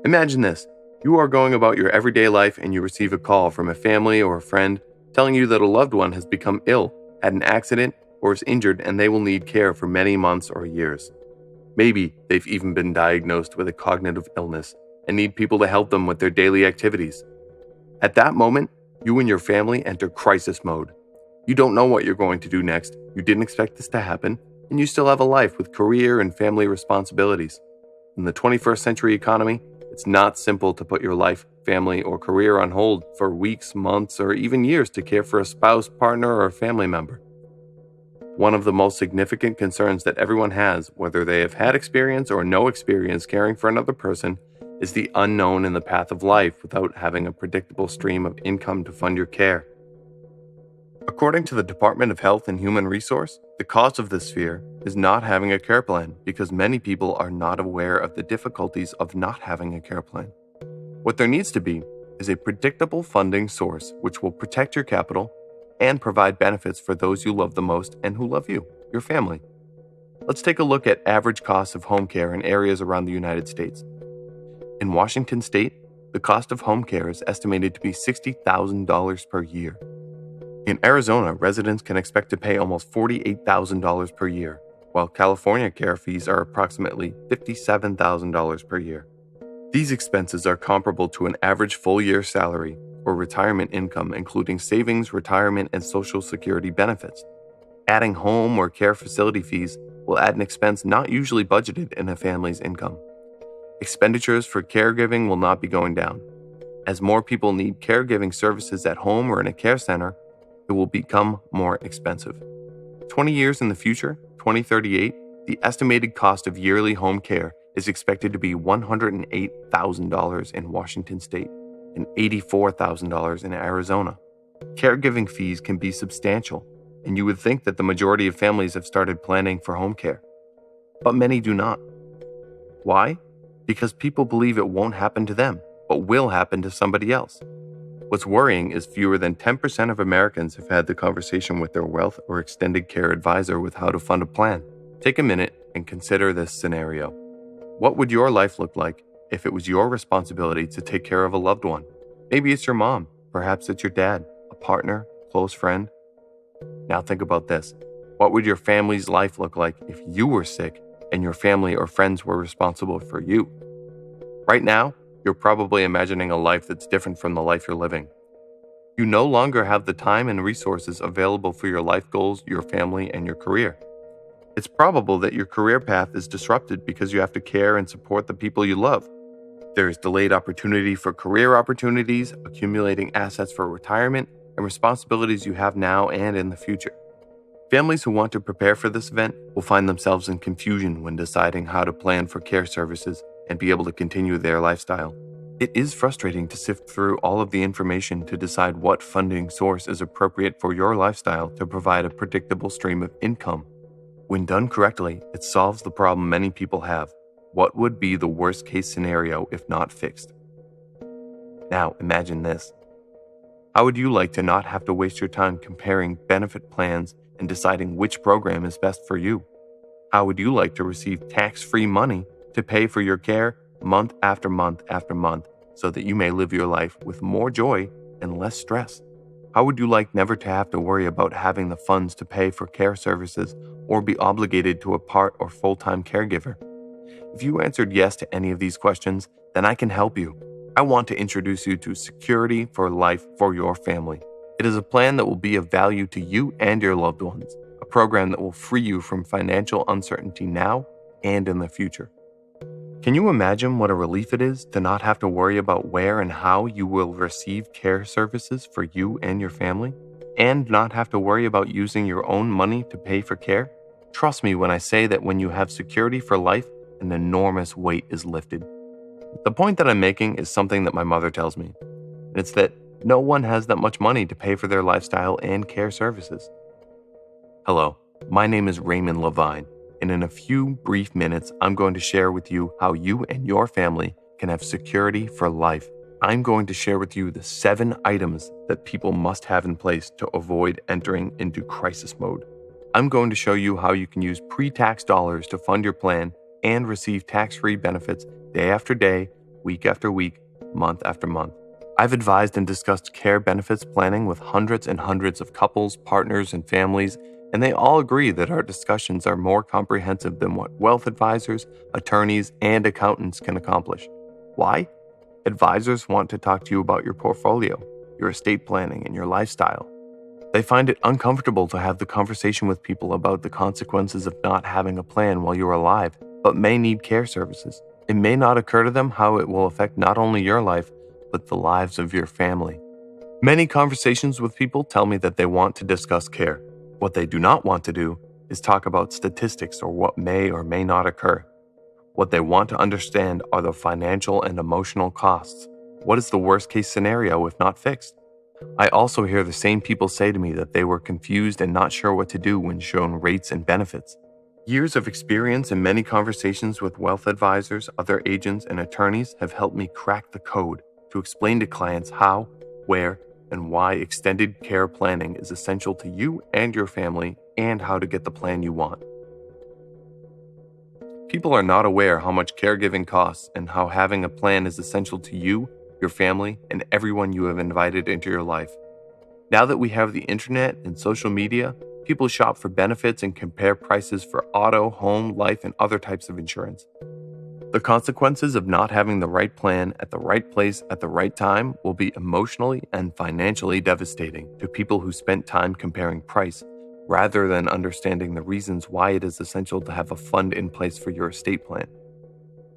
Imagine this. You are going about your everyday life and you receive a call from a family or a friend telling you that a loved one has become ill, had an accident, or is injured and they will need care for many months or years. Maybe they've even been diagnosed with a cognitive illness and need people to help them with their daily activities. At that moment, you and your family enter crisis mode. You don't know what you're going to do next, you didn't expect this to happen, and you still have a life with career and family responsibilities. In the 21st century economy, it's not simple to put your life, family, or career on hold for weeks, months, or even years to care for a spouse, partner, or family member. One of the most significant concerns that everyone has, whether they have had experience or no experience caring for another person, is the unknown in the path of life without having a predictable stream of income to fund your care. According to the Department of Health and Human Resource, the cause of this fear is not having a care plan because many people are not aware of the difficulties of not having a care plan. What there needs to be is a predictable funding source which will protect your capital and provide benefits for those you love the most and who love you, your family. Let's take a look at average costs of home care in areas around the United States. In Washington state, the cost of home care is estimated to be $60,000 per year. In Arizona, residents can expect to pay almost $48,000 per year, while California care fees are approximately $57,000 per year. These expenses are comparable to an average full-year salary or retirement income, including savings, retirement, and Social Security benefits. Adding home or care facility fees will add an expense not usually budgeted in a family's income. Expenditures for caregiving will not be going down. As more people need caregiving services at home or in a care center, it will become more expensive. 20 years in the future, 2038, the estimated cost of yearly home care is expected to be $108,000 in Washington state and $84,000 in Arizona. Caregiving fees can be substantial, and you would think that the majority of families have started planning for home care. But many do not. Why? Because people believe it won't happen to them, but will happen to somebody else. What's worrying is fewer than 10% of Americans have had the conversation with their wealth or extended care advisor with how to fund a plan. Take a minute and consider this scenario. What would your life look like if it was your responsibility to take care of a loved one? Maybe it's your mom, perhaps it's your dad, a partner, close friend. Now think about this. What would your family's life look like if you were sick and your family or friends were responsible for you? Right now, you're probably imagining a life that's different from the life you're living. You no longer have the time and resources available for your life goals, your family, and your career. It's probable that your career path is disrupted because you have to care and support the people you love. There is delayed opportunity for career opportunities, accumulating assets for retirement, and responsibilities you have now and in the future. Families who want to prepare for this event will find themselves in confusion when deciding how to plan for care services and be able to continue their lifestyle. It is frustrating to sift through all of the information to decide what funding source is appropriate for your lifestyle to provide a predictable stream of income. When done correctly, it solves the problem many people have. What would be the worst case scenario if not fixed? Now imagine this. How would you like to not have to waste your time comparing benefit plans and deciding which program is best for you? How would you like to receive tax-free money to pay for your care month after month after month so that you may live your life with more joy and less stress? How would you like never to have to worry about having the funds to pay for care services or be obligated to a part or full-time caregiver? If you answered yes to any of these questions, then I can help you. I want to introduce you to Security for Life for your family. It is a plan that will be of value to you and your loved ones, a program that will free you from financial uncertainty now and in the future. Can you imagine what a relief it is to not have to worry about where and how you will receive care services for you and your family, and not have to worry about using your own money to pay for care? Trust me when I say that when you have Security for Life, an enormous weight is lifted. The point that I'm making is something that my mother tells me. It's that no one has that much money to pay for their lifestyle and care services. Hello, my name is Raymond Levine, and in a few brief minutes, I'm going to share with you how you and your family can have Security for Life. I'm going to share with you the 7 items that people must have in place to avoid entering into crisis mode. I'm going to show you how you can use pre-tax dollars to fund your plan and receive tax-free benefits day after day, week after week, month after month. I've advised and discussed care benefits planning with hundreds and hundreds of couples, partners, and families, and they all agree that our discussions are more comprehensive than what wealth advisors, attorneys, and accountants can accomplish. Why? Advisors want to talk to you about your portfolio, your estate planning, and your lifestyle. They find it uncomfortable to have the conversation with people about the consequences of not having a plan while you're alive, but may need care services. It may not occur to them how it will affect not only your life, but the lives of your family. Many conversations with people tell me that they want to discuss care. What they do not want to do is talk about statistics or what may or may not occur. What they want to understand are the financial and emotional costs. What is the worst case scenario if not fixed? I also hear the same people say to me that they were confused and not sure what to do when shown rates and benefits. Years of experience and many conversations with wealth advisors, other agents, and attorneys have helped me crack the code to explain to clients how, where, and why extended care planning is essential to you and your family, and how to get the plan you want. People are not aware how much caregiving costs and how having a plan is essential to you, your family, and everyone you have invited into your life. Now that we have the internet and social media, people shop for benefits and compare prices for auto, home, life, and other types of insurance. The consequences of not having the right plan at the right place at the right time will be emotionally and financially devastating to people who spent time comparing price rather than understanding the reasons why it is essential to have a fund in place for your estate plan.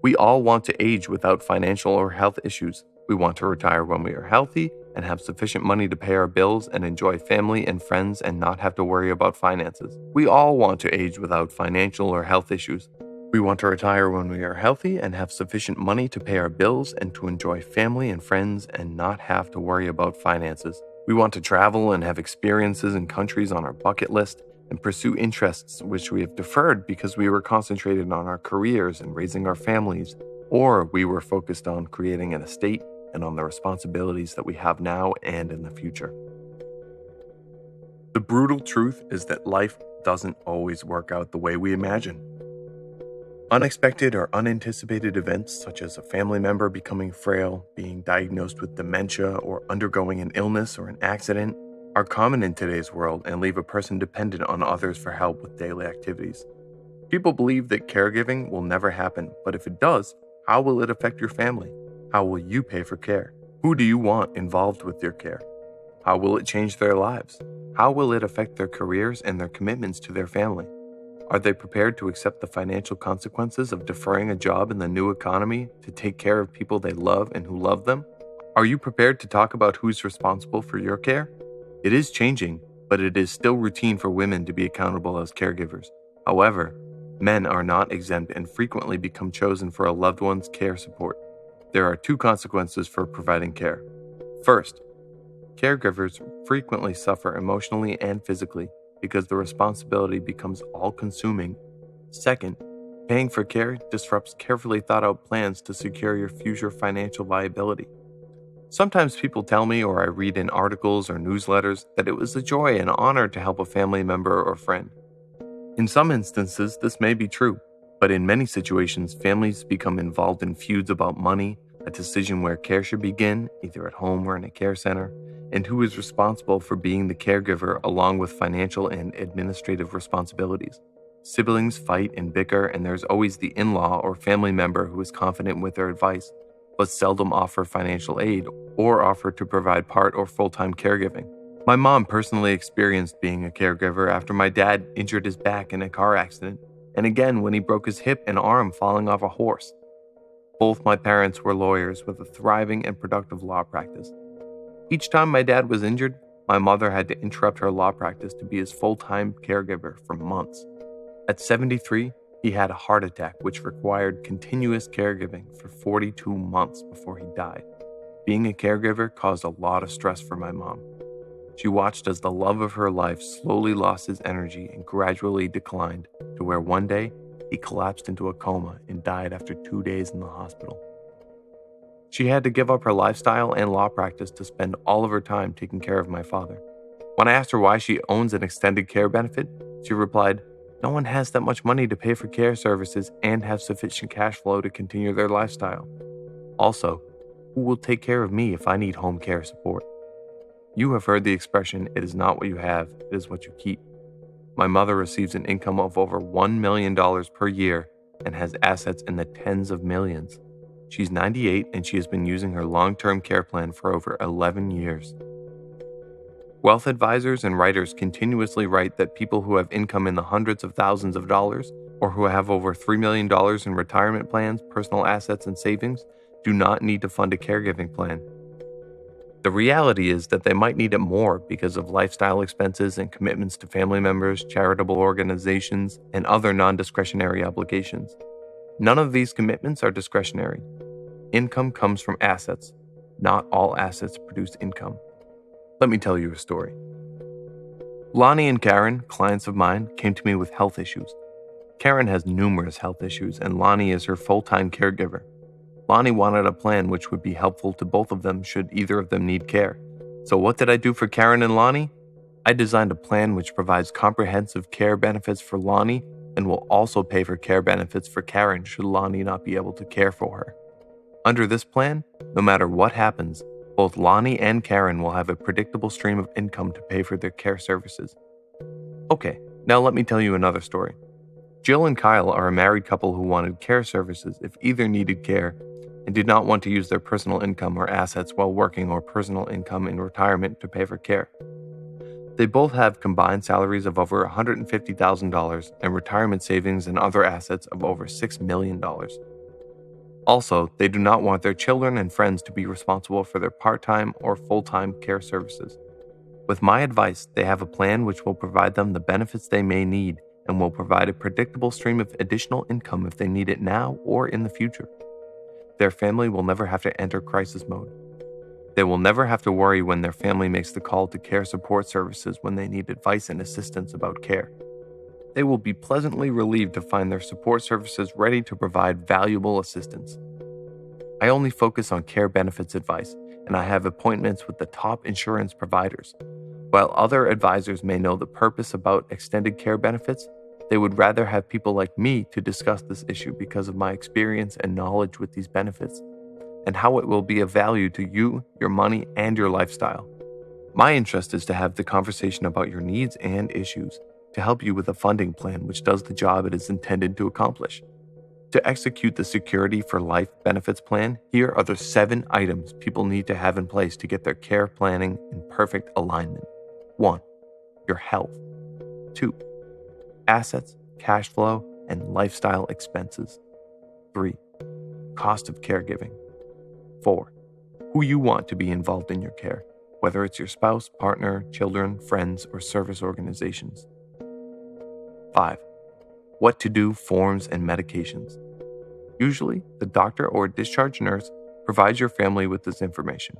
We all want to age without financial or health issues. We want to retire when we are healthy and have sufficient money to pay our bills and enjoy family and friends and not have to worry about finances. We all want to age without financial or health issues. We want to retire when we are healthy and have sufficient money to pay our bills and to enjoy family and friends and not have to worry about finances. We want to travel and have experiences in countries on our bucket list and pursue interests which we have deferred because we were concentrated on our careers and raising our families, or we were focused on creating an estate and on the responsibilities that we have now and in the future. The brutal truth is that life doesn't always work out the way we imagine. Unexpected or unanticipated events, such as a family member becoming frail, being diagnosed with dementia, or undergoing an illness or an accident, are common in today's world and leave a person dependent on others for help with daily activities. People believe that caregiving will never happen, but if it does, how will it affect your family? How will you pay for care? Who do you want involved with your care? How will it change their lives? How will it affect their careers and their commitments to their family? Are they prepared to accept the financial consequences of deferring a job in the new economy to take care of people they love and who love them? Are you prepared to talk about who's responsible for your care? It is changing, but it is still routine for women to be accountable as caregivers. However, men are not exempt and frequently become chosen for a loved one's care support. There are two consequences for providing care. First, caregivers frequently suffer emotionally and physically because the responsibility becomes all-consuming. Second, paying for care disrupts carefully thought-out plans to secure your future financial viability. Sometimes people tell me, or I read in articles or newsletters, that it was a joy and honor to help a family member or friend. In some instances, this may be true, but in many situations, families become involved in feuds about money, a decision where care should begin, either at home or in a care center, and who is responsible for being the caregiver along with financial and administrative responsibilities. Siblings fight and bicker, and there's always the in-law or family member who is confident with their advice, but seldom offer financial aid or offer to provide part or full-time caregiving. My mom personally experienced being a caregiver after my dad injured his back in a car accident, and again when he broke his hip and arm falling off a horse. Both my parents were lawyers with a thriving and productive law practice. Each time my dad was injured, my mother had to interrupt her law practice to be his full-time caregiver for months. At 73, he had a heart attack which required continuous caregiving for 42 months before he died. Being a caregiver caused a lot of stress for my mom. She watched as the love of her life slowly lost his energy and gradually declined to where one day he collapsed into a coma and died after 2 days in the hospital. She had to give up her lifestyle and law practice to spend all of her time taking care of my father. When I asked her why she owns an extended care benefit, she replied, "No one has that much money to pay for care services and have sufficient cash flow to continue their lifestyle." Also, who will take care of me if I need home care support? You have heard the expression, it is not what you have, it is what you keep. My mother receives an income of over $1 million per year and has assets in the tens of millions. She's 98 and she has been using her long-term care plan for over 11 years. Wealth advisors and writers continuously write that people who have income in the hundreds of thousands of dollars or who have over $3 million in retirement plans, personal assets, and savings do not need to fund a caregiving plan. The reality is that they might need it more because of lifestyle expenses and commitments to family members, charitable organizations, and other non-discretionary obligations. None of these commitments are discretionary. Income comes from assets. Not all assets produce income. Let me tell you a story. Lonnie and Karen, clients of mine, came to me with health issues. Karen has numerous health issues, and Lonnie is her full-time caregiver. Lonnie wanted a plan which would be helpful to both of them should either of them need care. So what did I do for Karen and Lonnie? I designed a plan which provides comprehensive care benefits for Lonnie and will also pay for care benefits for Karen should Lonnie not be able to care for her. Under this plan, no matter what happens, both Lonnie and Karen will have a predictable stream of income to pay for their care services. Okay, now let me tell you another story. Jill and Kyle are a married couple who wanted care services if either needed care and did not want to use their personal income or assets while working or personal income in retirement to pay for care. They both have combined salaries of over $150,000 and retirement savings and other assets of over $6 million. Also, they do not want their children and friends to be responsible for their part-time or full-time care services. With my advice, they have a plan which will provide them the benefits they may need and will provide a predictable stream of additional income if they need it now or in the future. Their family will never have to enter crisis mode. They will never have to worry when their family makes the call to care support services when they need advice and assistance about care. They will be pleasantly relieved to find their support services ready to provide valuable assistance. I only focus on care benefits advice, and I have appointments with the top insurance providers. While other advisors may know the purpose about extended care benefits, they would rather have people like me to discuss this issue because of my experience and knowledge with these benefits, and how it will be of value to you, your money, and your lifestyle. My interest is to have the conversation about your needs and issues, to help you with a funding plan which does the job it is intended to accomplish. To execute the Security for Life benefits plan, here are the 7 items people need to have in place to get their care planning in perfect alignment. 1. Your health. 2. Assets, cash flow, and lifestyle expenses. 3. Cost of caregiving. 4. Who you want to be involved in your care, whether it's your spouse, partner, children, friends, or service organizations. 5. What to do, forms, and medications. Usually, the doctor or discharge nurse provides your family with this information.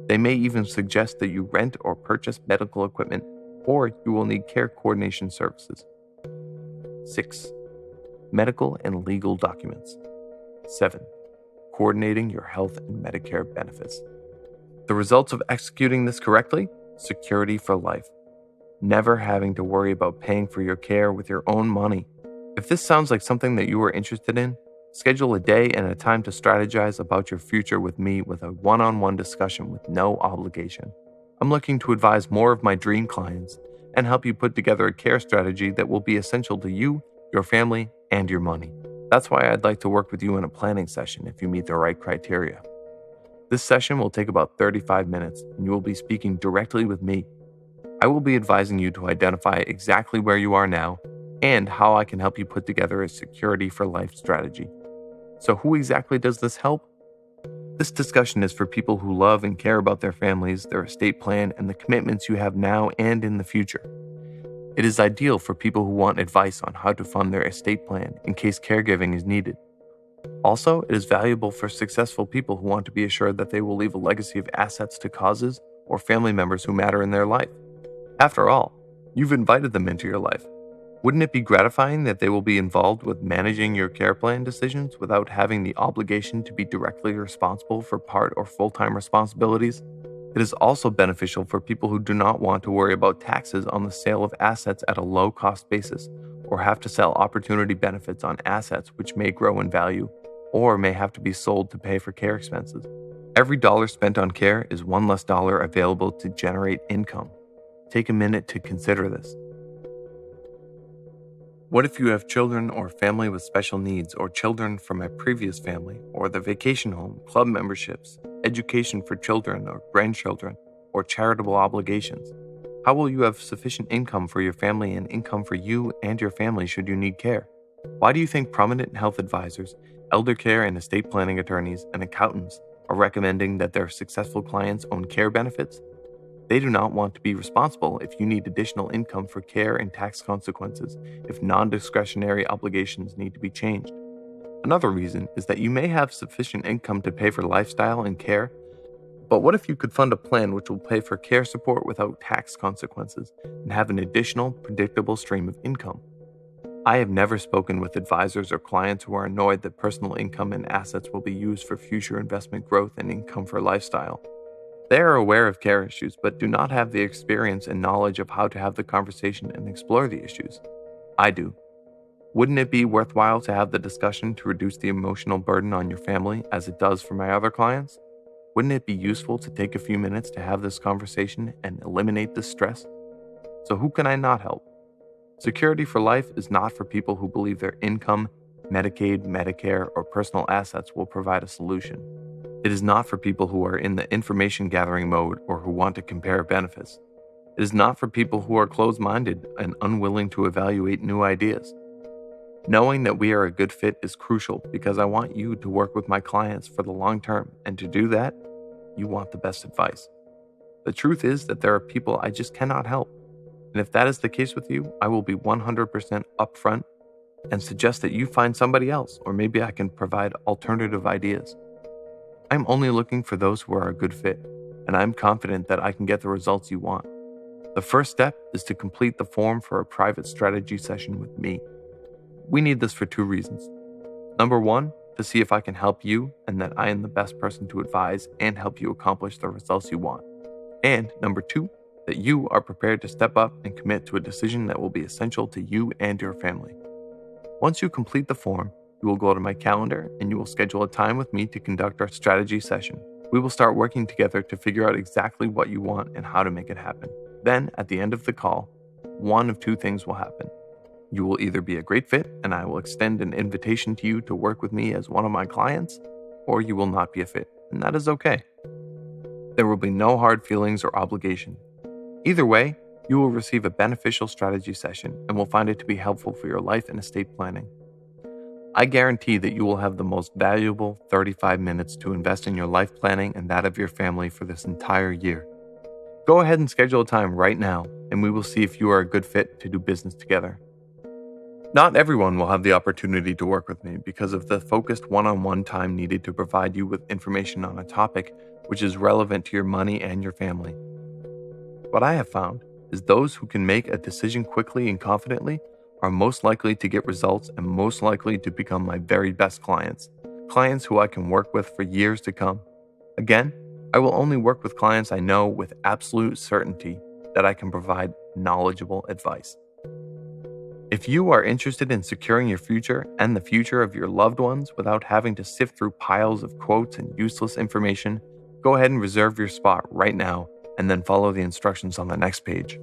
They may even suggest that you rent or purchase medical equipment, or you will need care coordination services. 6. Medical and legal documents. 7. Coordinating your health and Medicare benefits. The results of executing this correctly? Security for life. Never having to worry about paying for your care with your own money. If this sounds like something that you are interested in, schedule a day and a time to strategize about your future with me with a one-on-one discussion with no obligation. I'm looking to advise more of my dream clients and help you put together a care strategy that will be essential to you, your family, and your money. That's why I'd like to work with you in a planning session if you meet the right criteria. This session will take about 35 minutes, and you will be speaking directly with me. I will be advising you to identify exactly where you are now and how I can help you put together a Security for Life strategy. So who exactly does this help? This discussion is for people who love and care about their families, their estate plan, and the commitments you have now and in the future. It is ideal for people who want advice on how to fund their estate plan in case caregiving is needed. Also, it is valuable for successful people who want to be assured that they will leave a legacy of assets to causes or family members who matter in their life. After all, you've invited them into your life. Wouldn't it be gratifying that they will be involved with managing your care plan decisions without having the obligation to be directly responsible for part or full-time responsibilities? It is also beneficial for people who do not want to worry about taxes on the sale of assets at a low-cost basis or have to sell opportunity benefits on assets which may grow in value, or may have to be sold to pay for care expenses. Every dollar spent on care is one less dollar available to generate income. Take a minute to consider this. What if you have children or family with special needs, or children from a previous family, or the vacation home, club memberships, education for children or grandchildren, or charitable obligations? How will you have sufficient income for your family and income for you and your family should you need care? Why do you think prominent health advisors, elder care and estate planning attorneys, and accountants are recommending that their successful clients own care benefits? They do not want to be responsible if you need additional income for care and tax consequences, if non-discretionary obligations need to be changed. Another reason is that you may have sufficient income to pay for lifestyle and care, but what if you could fund a plan which will pay for care support without tax consequences and have an additional, predictable stream of income? I have never spoken with advisors or clients who are annoyed that personal income and assets will be used for future investment growth and income for lifestyle. They are aware of care issues, but do not have the experience and knowledge of how to have the conversation and explore the issues. I do. Wouldn't it be worthwhile to have the discussion to reduce the emotional burden on your family as it does for my other clients? Wouldn't it be useful to take a few minutes to have this conversation and eliminate this stress? So who can I not help? Security for life is not for people who believe their income, Medicaid, Medicare, or personal assets will provide a solution. It is not for people who are in the information gathering mode or who want to compare benefits. It is not for people who are closed-minded and unwilling to evaluate new ideas. Knowing that we are a good fit is crucial because I want you to work with my clients for the long term, and to do that, you want the best advice. The truth is that there are people I just cannot help, and if that is the case with you, I will be 100% upfront and suggest that you find somebody else, or maybe I can provide alternative ideas. I'm only looking for those who are a good fit, and I'm confident that I can get the results you want. The first step is to complete the form for a private strategy session with me. We need this for two reasons. Number one, to see if I can help you and that I am the best person to advise and help you accomplish the results you want. And number two, that you are prepared to step up and commit to a decision that will be essential to you and your family. Once you complete the form, you will go to my calendar and you will schedule a time with me to conduct our strategy session. We will start working together to figure out exactly what you want and how to make it happen. Then, at the end of the call, one of two things will happen. You will either be a great fit and I will extend an invitation to you to work with me as one of my clients, or you will not be a fit, and that is okay. There will be no hard feelings or obligation. Either way, you will receive a beneficial strategy session and will find it to be helpful for your life and estate planning. I guarantee that you will have the most valuable 35 minutes to invest in your life planning and that of your family for this entire year. Go ahead and schedule a time right now, and we will see if you are a good fit to do business together. Not everyone will have the opportunity to work with me because of the focused one-on-one time needed to provide you with information on a topic which is relevant to your money and your family. What I have found is those who can make a decision quickly and confidently are most likely to get results and most likely to become my very best clients who I can work with for years to come. Again, I will only work with clients I know with absolute certainty that I can provide knowledgeable advice. If you are interested in securing your future and the future of your loved ones without having to sift through piles of quotes and useless information, go ahead and reserve your spot right now and then follow the instructions on the next page.